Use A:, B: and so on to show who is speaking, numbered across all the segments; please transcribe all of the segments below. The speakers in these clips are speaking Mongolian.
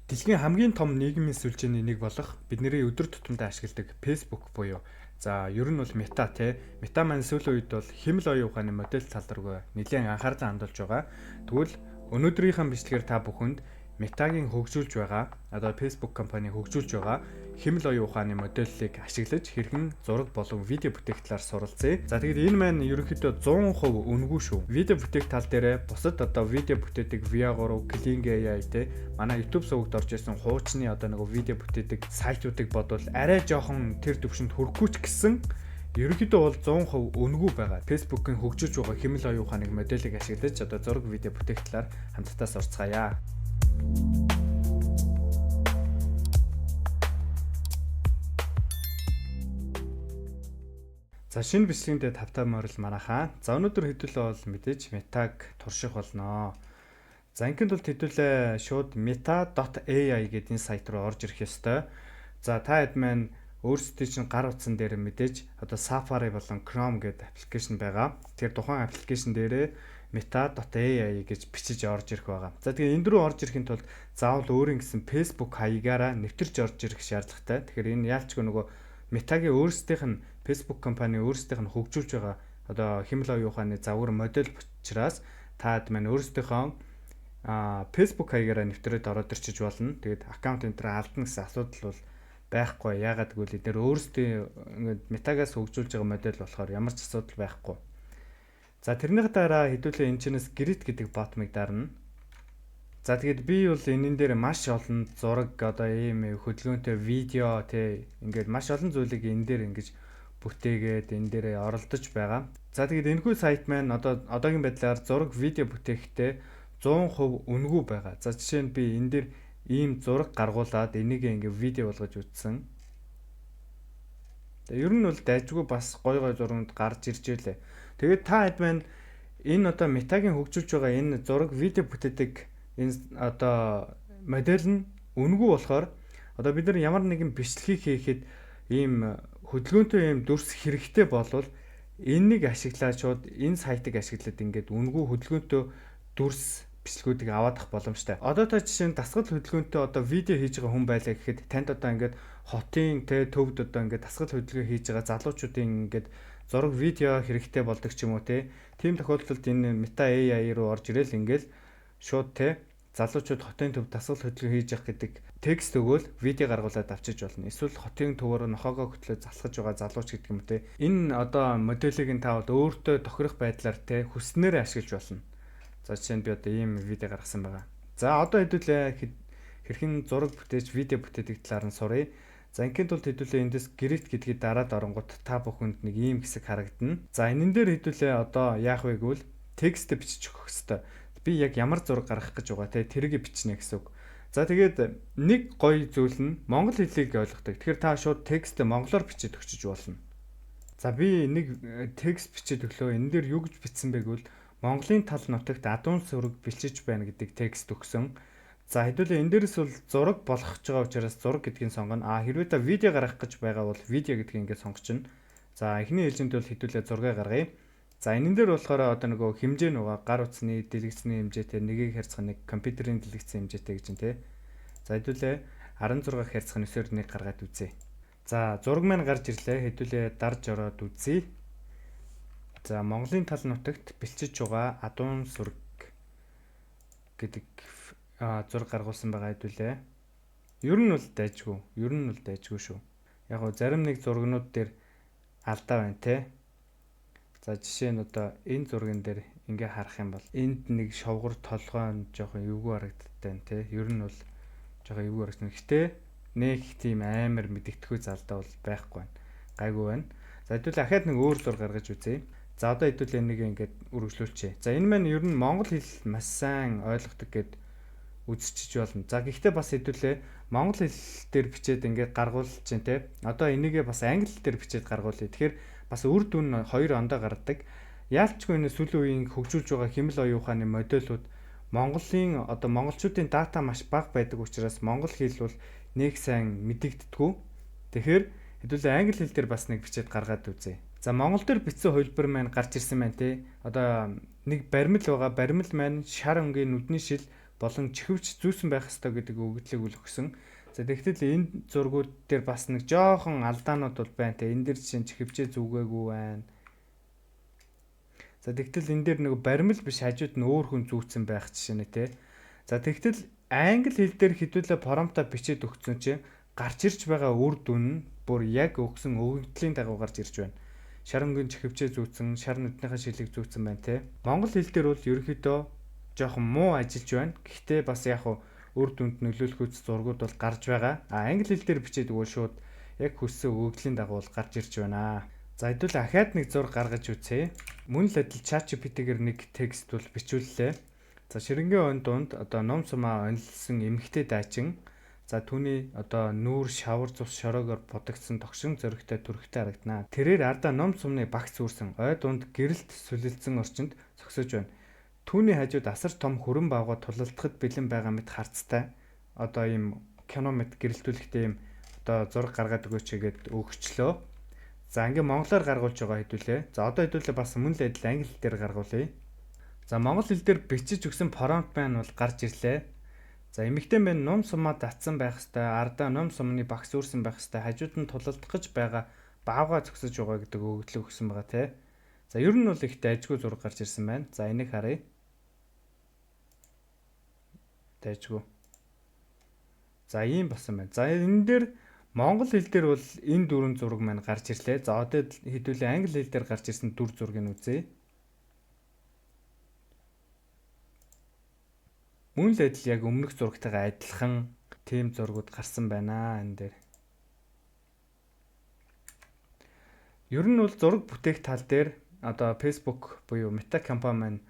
A: Дэлхийн хамгийн том нийгмийн сүлжээний нэг болох бидний өдөр тутамдаа ашигладаг Facebook буюу ер нь бол Meta те. Meta маань сүүлийн үед бол хэмэл оюун ухааны модель тал руугаа нэлээд анхаарлаа хандуулж байгаа. Тэгвэл өнөөдрийнхөө бичлэгээр та бүхэнд Meta-гийн хөгжүүлж байгаа Facebook компани хөгжүүлж байгаа хэмэл оюун ухааны модельийг ашиглаж хэрхэн зураг болон видео бүтээх талаар суралцъя. За тэгээд энэ маань ерөнхийдөө 100% үнэгүй шүү. Видео бүтээх тал дээр бусад видео бүтээдэг VA3, Kling AI те манай YouTube сувагт орж ирсэн хуучны видео бүтээдэг сайтуудыг бодвол арай жоохон тэр төвшөнд хүрэхгүй ч гэсэн ерөнхийдөө бол 100% үнэгүй байгаа. Facebook-ийн хөгжүүлж байгаа хэмэл оюун ухааны модельийг ашиглаж зураг видео бүтээх талаар хамтдаа сурцгаая. За шинэ бичлэгэндээ тавтаа морил манайхаа. За өнөөдөр хэдүүлээ бол мэдээж Meta-г турших болно. За инкэнд бол хэдүүлээ шууд meta.ai гэдэг энэ сайт руу орж ирэх ёстой. За та хэд маань өөрсдөө чинь гар утсан дээр мэдээж Safari болон Chrome гэдэг аппликейшн байгаа. Тэгэхээр тухайн аппликейшн дээрээ meta.ai гэж бичиж орж ирэх байгаа. За тэгээ энд рүү орж ирэхэд тулд заавал өөрийн гэсэн Facebook хаягаараа нэвтэрч орж ирэх шаардлагатай. Тэгэхээр энэ яалчгүй Meta-гийн өөрсдийнх нь Facebook компани өөрсдийнх нь хөгжүүлж байгаа хэмэл оюун ухааны загвар модель учраас та маань өөрсдийнхөө Facebook хаягаараа нэвтрээд ороод ирчиж болно. Тэгээд аккаунт энтер алдна гэсэн асуудал бол байхгүй. Яагаад гэвэл эдгээр өөрсдөө ингээд Meta-гаас хөгжүүлж байгаа модель болохоор ямар ч асуудал байхгүй. За тэрнийх дараа хэдүүлээ энэ чинээс Grid гэдэг ботмыг дарна. За тэгээд би бол энэн дээр маш олон зураг ийм хөдөлгөөнтэй видео ингээд маш олон зүйлийг энэ дээр ингэж бүтээгээд энэ дээр оролдож байгаа. За тэгээд энэхүү сайт маань одоогийн байдлаар зураг видео бүтээхдээ 100% үнэгүй байгаа. За жишээ нь би энэ дээр ийм зураг гаргуулад энийг ингээд видео болгож үзсэн. Ер нь бол дайжгүй бас гой зургууд гарч ирж байлээ. Тэгээд та хэд маань энэ Meta-гийн хөгжүүлж байгаа энэ зураг видео бүтээдэг энэ модель нь үнэгүй болохоор бид нар ямар нэгэн бичлэгийг хийхэд ийм хөдөлгөөнтэй ийм дүрс хэрэгтэй болвол энэнийг ашиглаад шууд энэ сайтыг ашиглаад ингээд үнэгүй хөдөлгөөнтэй дүрс бичлэгүүдийг аваадах боломжтой. Та жишээ нь дасгал хөдөлгөөнтэй видео хийж байгаа хүн байлаа гэхэд танд ингээд хотын төвд ингээд дасгал хөдөлгөөн хийж байгаа залуучуудын ингээд зураг видео хэрэгтэй болдог ч юм уу тийм тохиолдолд энэ Meta AI руу орж ирэл ингээд шууд залуучууд хотын төв дасгал хөдөлгөөн хийж явах гэдэг текст өгөөл видео гаргуулад авчиж болно. Эсвэл хотын төвөөр нохоогоо хөтлөө засгаж байгаа залууч гэдэг юм те. Энэ моделийг та өөртөө тохирох байдлаар хүснээр ашиглаж болно. За жишээ нь би ийм видео гаргасан байгаа. За хэдүүлээ хэрхэн зураг бүтээж видео бүтээдэг талаар нь суръя. За инként бол хэдүүлээ эндээс Grid гэдгийг дараад оронгууд та бүхэнд нэг ийм хэсэг харагдана. За энэн дээр хэдүүлээ яах вэ гэвэл текст бичиж өгөх хэрэгтэй. Би яг ямар зураг гаргах гэж байгаа тэрийг бичнэ гэсэн үг. За тэгээд нэг гоё зүйл нь монгол хэлийг ойлгохдаг. Тэгэхээр та шууд текст монголоор бичиж өгчөж болно. За би нэг текст бичиж өглөө энэ дээр юу гэж бичсэн бэ гэвэл Монголын тал нутагт адуун сүрэг бэлчиж байна гэдэг текст өгсөн. За хэдүүлээ энэ дээрээс бол зураг болгох гэж байгаа учраас зураг гэдгийг сонгоно. Хэрвээ та видео гаргах гэж байгаа бол видео гэдгийг ингээд сонгочихно. За эхний ээлжинд бол хэдүүлээ зураг гаргая. За энэ дээр болохоор хэмжээ гар утасны дэлгэцний хэмжээтэй нэгийг харьцах нэг компьютерийн дэлгэцийн хэмжээтэй гэж байна За хэдүүлээ 16 харьцах 9-ээр нэг гаргаад үзье. За зураг маань гарч ирлээ. Хэдүүлээ дарж ороод үзье. За Монголын тал нутагт бэлчиж байгаа адуун сүрэг гэдэг зураг гаргуулсан байгаа хэдүүлээ. Ер нь бол дайжгүй шүү. Яг зарим нэг зургнууд дээр алдаа байна За жишээ нь энэ зурган дээр ингээ харах юм бол энд нэг шовгор толгой жоохон эвгүй харагддаг Ер нь бол жоохон эвгүй харагдана. Гэтэ нэг тийм амар мэддэхүй залдаа бол байхгүй байна. Гайгүй байна. За хэдүүлээ ахаад нэг өөр зураг гаргаж үзье. За хэдүүлээ энийг ингээд үргэлжлүүлчихье. За энэ маань ер нь монгол хэл маш сайн ойлгохдаг гэд үзчихэж болно. За гэхдээ бас хэдүүлээ монгол хэл дээр бичээд ингээд гаргуулж чинь энийгээ бас англи хэл дээр бичээд гаргуулъя. Тэгэхээр бас үр дүн хоёр ондоо гардаг. Яалчгүй энэ сүүлийн үеийн хөгжүүлж байгаа хэмэл оюун ухааны модельүүд Монголын монголчуудын дата маш бага байдаг учраас монгол хэл бол нэг сайн мэдэгддэггүй. Тэгэхээр хэдүүлээ англи хэл дээр бас нэг бичээд гаргаад үзье. За монгол дээр бичсэн хувилбар маань гарч ирсэн байна нэг баримл байгаа. Баримл маань шар өнгийн нүдний шил болон чихвч зүүсэн байх ёстой гэдэг өгөгдлийг үл өгсөн. За тэгтэл энэ зургууд дээр бас нэг жоохон алдаанууд бол байна те. Энэ дээр жишээ нь чихвчээ зүгээгүй байна. За тэгтэл энэ дээр нэг баримл биш хажууд нь өөр хүн зүүцсэн байх жишээ нэ те. За тэгтэл англи хэл дээр хэдүүлээ промптаа бичээд өгсөн чинь гарч ирж байгаа үр дүн нь бүр яг өгсөн өгөгдлийн дагуу гарч ирж байна. Шарангийн чихвчээ зүүцсэн, шар нүднийхээ шилийг зүүцсэн байна те. Монгол хэл дээр бол ерөнхийдөө жоохон муу ажиллаж байна. Гэхдээ бас яг үр дүнд нөлөөлөхүйц зургууд бол гарч байгаа. Англи хэл дээр бичээд өгвөл шууд яг хүссэн өгөгдлийн дагуу гарч ирж байна. За хэдүүлээ ахаад нэг зураг гаргаж үзье. Мөн л адил ChatGPT-гээр нэг текст бол бичүүллээ. За ширэнгийн дунд одоо ном сумаа онилсан эмэгтэй дайчин. За түүний одоо нүүр шавар цус шороогоор бодогдсон тогшин зөрөгтэй төрхтэй харагдана. Тэрээр ардаа ном сумны багц үүрсэн ой дунд гэрэлт сүлэлцэн орчинд зогсож байна. Түүний хажууд асар том хөрөн баавга тулалдахад бэлэн байгаа мэт харцтай. Одоо ийм кино мэт гэрэлтүүлэхтэй ийм одоо зураг гаргаад өгөөч гэгээд өгчлөө. За ингээ монголоор гаргуулж байгаа хэдүүлээ. За одоо хэдүүлээ бас мөн л адил англи хэл дээр гаргуулъя. За монгол хэл дээр бичиж өгсөн промпт маань бол гарч ирлээ. За эмэгтэй мэн ном сумаа татсан байх хэвээр ардаа ном сумны багц үүрсэн байх хэвээр хажууд нь тулалдах гэж байгаа баавга зогсож байгаа гэдэг өгөгдлөг өгсөн байгаа те. За ер нь бол их дайжгүй зураг гарч ирсэн байна. За энийг харъя. Дайжгүй. За ийм болсон байна. За энэ дээр монгол хэл дээр бол энэ дөрвөн зураг маань гарч ирлээ. За одоо хэдүүлээ англи хэл дээр гарч ирсэн дүр зургийг үзье. Мөн л адил яг өмнөх зурагтайгаа адилхан тийм зургууд гарсан байна энэ дээр. Ер нь бол зураг бүтээх тал дээр одоо Facebook буюу Meta компани маань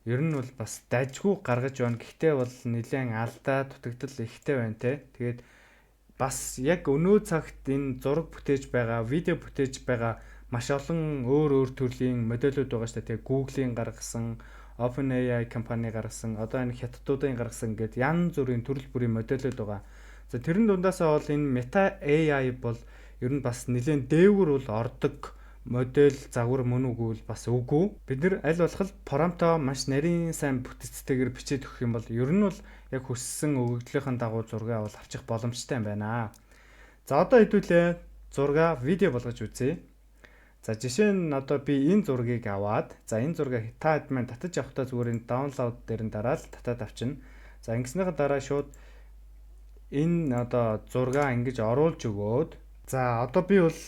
A: ер нь бол бас дайжгүй гаргаж байна. Гэхдээ бол нэлээд алдаа дутагдал ихтэй байна те. Тэгээд бас яг өнөө цагт энэ зураг бүтээж байгаа, видео бүтээж байгаа маш олон өөр төрлийн модельүүд байгаа шүү дээ. Google-ийн гаргасан, OpenAI компани гаргасан, одоо энэ хятадуудын гаргасан гэдэг янз бүрийн төрөл бүрийн модельүүд байгаа. За тэрэн дундаасаа бол энэ Meta AI бол ер нь бас нэлээд дээгүүр бол ордог модель загвар мөн үгүй бас үгүй. Бид нар аль болох промптоо маш нарийн сайн бүтцтэйгээр бичээд өгөх юм бол ер нь бол яг хүссэн өгөгдлийнхэн дагуу зураг авал авчих боломжтой юм байна. За одоо хэдүүлээ зураг видео болгож үзье. За жишээ нь одоо би энэ зургийг аваад за энэ зургийг та хэд маань татаж авахдаа зүгээр энэ download дээр нь дараад татаад авчина. За ингэснийхаа дараа шууд энэ одоо зураг ингэж оруулж өгөөд за одоо би бол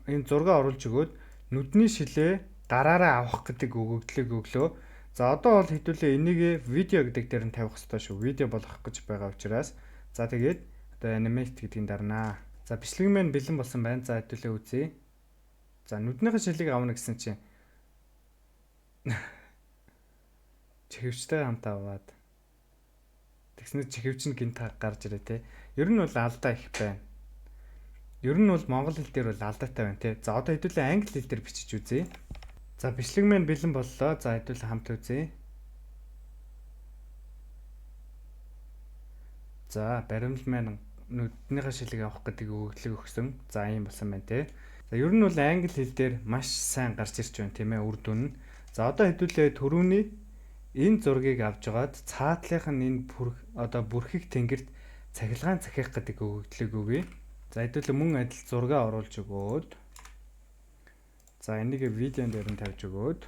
A: энэ зураг оруулж өгөөд нүдний шилээ гараараа авах гэдэг өгөгдлийг өглөө. За одоо бол хэдүүлээ энийг видео гэдэг дээр нь тавих хэрэгтэй шүү. Видео болгох гэж байгаа учраас за тэгээд одоо animate гэдгийг дарнаа. За бичлэг маань бэлэн болсон байна. За хэдүүлээ үзье. За нүднийхээ шилийг авна гэсэн чинь чихвчтэй хамт аваад тэгснээр чихвч нь гинт гарч ирээ те. Ер нь бол алдаа их байна. Ер нь бол монгол хэл дээр бол алдаатай байна те. За одоо хэдүүлээ англи хэл дээр бичиж үзье. За бичлэг маань бэлэн боллоо. За хэдүүлээ хамт үзье. За баримл маань нүднийхээ шилийг авах гэдэг өгөгдлийг өгсөн. За ийм болсон байна те. За ер нь бол англи хэл дээр маш сайн гарч ирж байна тийм ээ үр дүн нь. За одоо хэдүүлээ түрүүний энэ зургийг авч жагаад цаатлынх нь энэ одоо бүрхэг тэнгэрт цахилгаан захиах гэдэг өгөгдлийг өгье. За хэдүүлээ мөн адил зураг оруулж өгөөд за энийг видеон дээр нь тавьж өгөөд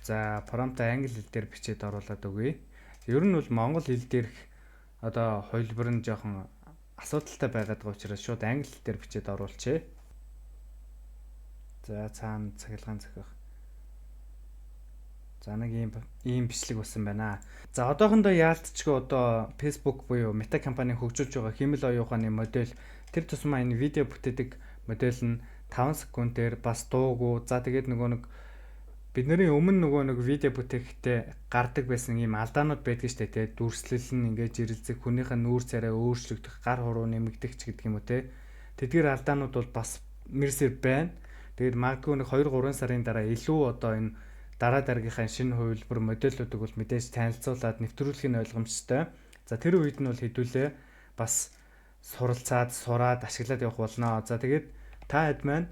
A: за промпт англи хэл дээр бичээд оруулаад өгье. Ер нь бол монгол хэл дээрх одоо хувилбар нь жоохон асуудалтай байгаад байгаа учраас шууд англи хэл дээр бичээд оруулчихъя. За цаана цахилгаан захих. За нэг ийм бичлэг болсон байна. За одоохондоо яалтчгүй одоо Facebook буюу Meta компани хөгжүүлж байгаа хэмэл оюун ухааны модель тэр тусмаа энэ видео бүтээдэг модель нь 5 секундээр бас дуугүй. За тэгээд нөгөө нэг бидний өмнө нөгөө нэг видео бүтээхдээ гардаг байсан ийм алдаанууд байдаг штэ тий. Дүрслэл нь ингээд жирэлцэх, хүнийхээ нүүр царай өөрчлөгдөх, гар хуруу нэмэгдэх ч гэдэг юм уу тий. Тэдгээр алдаанууд бол бас мэрсэр байна. Тэгээд магадгүй нэг 2-3 сарын дараа илүү одоо энэ дараа дараагийнхаа шинэ хувилбар модельүүдийг бол мэдээж танилцуулаад нэвтрүүлэх нь ойлгомжтой. За тэр үед нь бол хэдүүлээ бас суралцаад, сураад, ашиглаад явах болно. За тэгээд та хэд маань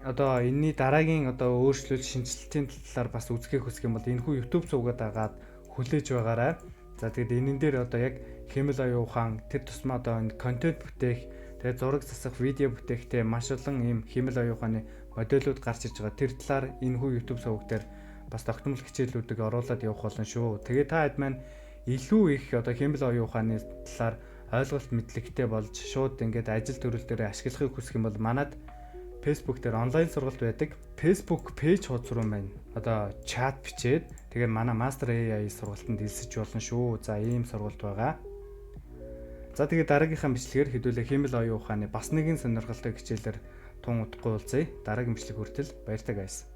A: одоо энэний дараагийн одоо өөрчлөлт шинжилтийн талаар бас үзэхийг хүсэх юм бол энэхүү YouTube сувгаад агаад хүлээж байгаарай. За тэгээд энэн дээр одоо яг Хэмэл оюун ухаан тэр тусмаа одоо энэ контент бүтээх, тэгээд зураг засах, видео бүтээхтэй маш олон ийм Хэмэл оюун ухааны модулууд гарч иж байгаа. Тэр талаар энэхүү YouTube суваг дээр бас тогтмол хичээлүүдийг оруулаад явах болно шүү. Тэгээд та хэд маань илүү их одоо Хэмэл оюун ухааны талаар ойлголт мэдлэгтэй болж шууд ингээд ажил төрөл дээр ашиглахыг хүсэх юм бол манад Facebook дээр онлайн сургалт байдаг. Facebook пэйж хуудас руу маань одоо чат бичээд тэгээд манай Master AI сургалтанд элсэж болно шүү. За ийм сургалт байгаа. За тэгээд дараагийнхаа бичлэгээр хэдүүлээ Хэмэл оюун ухааны бас нэгэн сонирхолтой хичээлээр тун удахгүй уулзъя. Дараагийн бичлэг хүртэл баяртай guys.